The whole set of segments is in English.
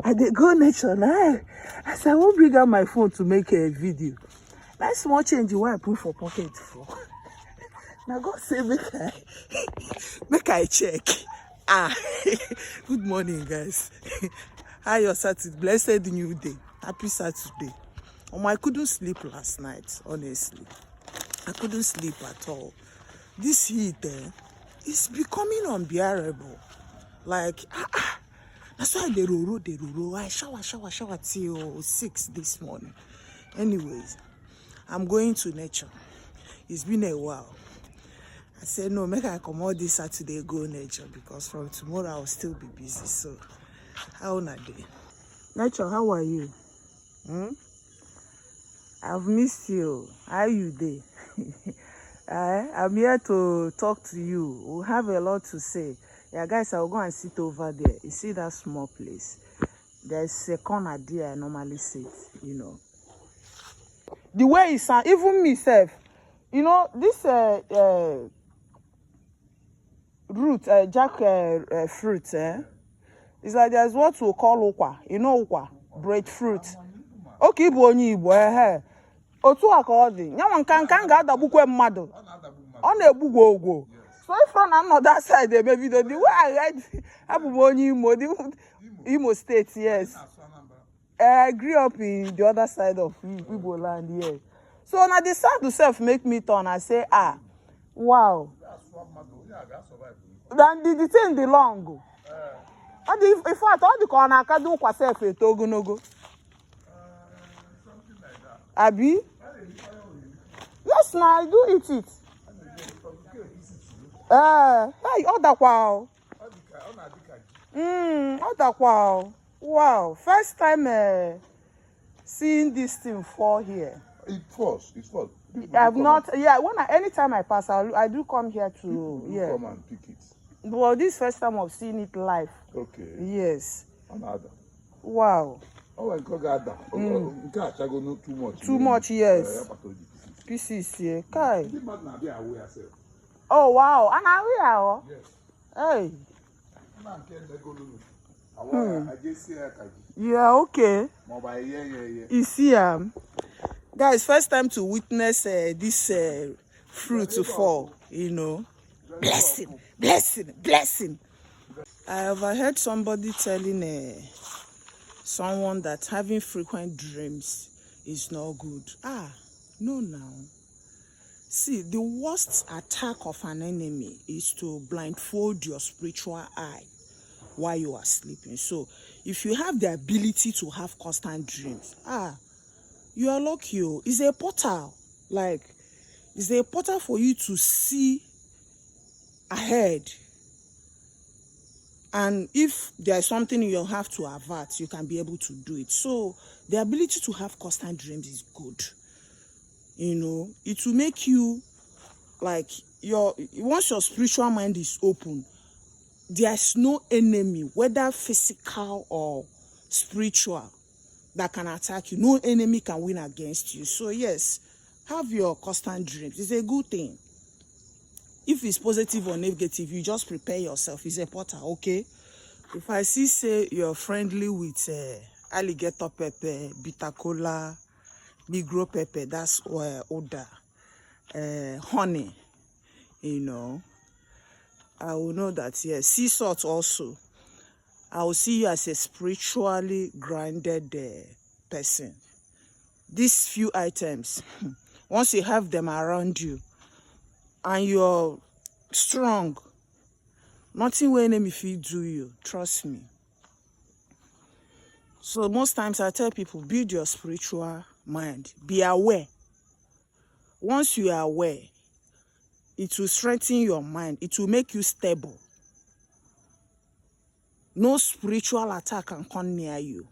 I dey go nature now. As I won't bring out my phone to make a video. That's small change where I put for pocket for. Now God say make I check. Good morning, guys. How your Saturday? Blessed new day. Happy Saturday. I couldn't sleep last night, honestly. I couldn't sleep at all. This heat is becoming unbearable. Like, that's why they roll. I shower till 6 this morning. Anyways, I'm going to nature. It's been a while. I said, no, make I come out this Saturday, go nature, because from tomorrow I'll still be busy. So, how na day? Nature, how are you? I've missed you. How you day? I'm here to talk to you. We have a lot to say. Yeah, guys, I'll go and sit over there. You see that small place? There's a corner there I normally sit, you know. The way it sounds, even myself, you know, this root, fruit, it's like there's what we call ukwa. You know ukwa? Breadfruit. Okay, bonyi ibo, otu akodi. Nyawan kan ga adabukwe mmadu. On a bugo. So if from another side, they maybe the way I read Abumoni Imo State, yes. I grew up in the other side of Igbo land, yes. So now the sound itself make me turn and say, wow. Then the thing the long. And in fact, all the corner can do what self a togonogo. Something like that. Abi? Yes, now I do eat it. Hey, all that wow. All that wow. Wow. First time seeing this thing fall here. It's false. I've not, anytime I pass, I do come here to, come and pick it. Well, this first time of seeing it live. Okay. Yes. Another. Wow. Oh, I got too much. Too much, yes. Pieces here. Kai. Oh, wow. And are we are? Yes. Hey. Yeah, okay. You see, guys, first time to witness this fruit to fall, you know. Blessing. I overheard somebody telling someone that having frequent dreams is not good. No now. See, the worst attack of an enemy is to blindfold your spiritual eye while you are sleeping. So if you have the ability to have constant dreams, you are lucky. It's a portal. Like, it's a portal for you to see ahead. And if there's something you have to avert, you can be able to do it. So the ability to have constant dreams is good. You know, it will make you like once your spiritual mind is open, there's no enemy, whether physical or spiritual, that can attack you. No enemy can win against you. So yes, have your constant dreams. It's a good thing. If it's positive or negative, you just prepare yourself. It's a portal, okay? If I say you're friendly with alligator pepper, bitter cola, negro pepper, that's odor, honey, you know, I will know that, yes. Sea salt also. I will see you as a spiritually grounded person. These few items, once you have them around you and you're strong, nothing will enemy fit do you. Trust me. So most times I tell people, build your spiritual mind. Be aware. Once you are aware, it will strengthen your mind. It will make you stable. No spiritual attack can come near you.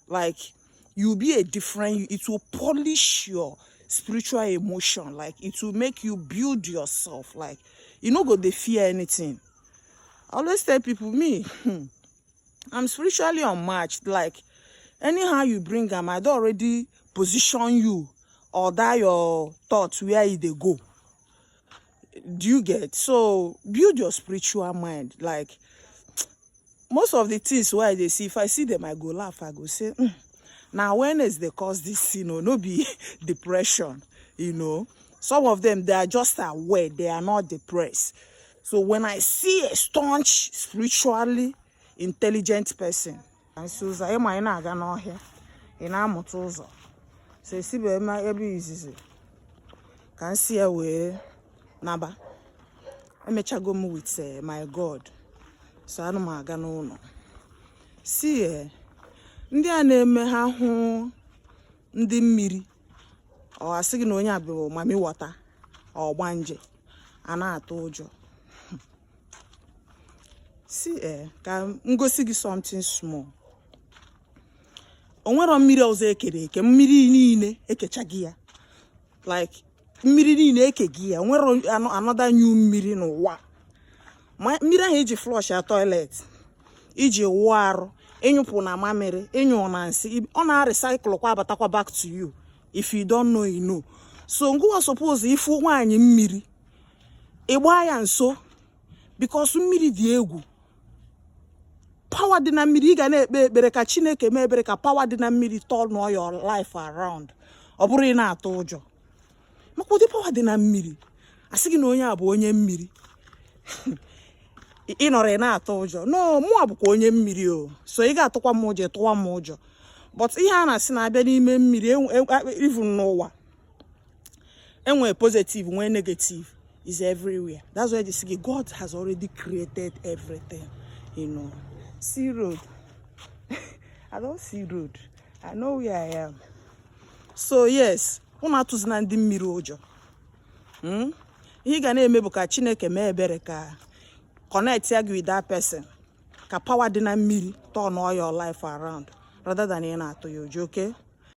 Like, you'll be a different, it will polish your spiritual emotion. Like, it will make you build yourself. Like, you no go dey fear anything. I always tell people, me, I'm spiritually unmatched. Like, anyhow you bring them, I'd already position you or that your thoughts where they go. Do you get? So build your spiritual mind. Like, most of the things why they see, if I see them, I go laugh. I go say, now awareness they cause this, no be depression, Some of them, they are just aware, they are not depressed. So when I see a staunch, spiritually intelligent person, and so I am here, in Amotozo. So see, every easy. Can see a way, Naba. I may go with my God. So I don't know. See, ndị a na-eme ha hụ ndị mmiri ọ asị gị na onye abụ mami wọta ọ gbanje a na-atụ ụjọ. See, ka ngosi gị something small. O nwere mmiri ọzọ ekere eke, mmiri niile ekechaghị ya. Like mmiri niile ekegi ya, nwere another new mmiri n'ụwa. Mmiri ahụ eji flush a toilet, iji wụọ arụ, enyụpụ na mamịrị, enyụ na nsị, ọ na-recycle kwa abatakwa back to you. If you don't know, you know. So ngwa suppose ifu nwaanyị mmiri, ịgba ya nso, because mmiri dị egwu. Power dị na mmiri, ị ga na-ekpe ekpere ka Chineke mee ebere ka power dị na mmiri turn all your life around. Ọ bụrụ ị na-atụ ụjọ. Maka ụdị power dị na mmiri, asị gị na onye a bụ onye mmiri. Ị nọrọ na-atụ ụjọ. No, mụ abụkwa onye mmiri o. So ị ga-atụkwa m ụjọ, tụwa m ụjọ. But ihe a na-asị na-abịa n'ime mmiri, even n'ụwa, enwe positive, nwee negative, is everywhere. That's why they say God has already created everything, See road. I don't see road. I know where I am. So yes, unu atụzina ndị mmiri ụjọ. Ihe ga na-eme bụ ka Chineke mee ebere ka connect you with that person. Ka power dị na mmiri turn all your life around rather than ị na-atụ ya ụjọ, okay?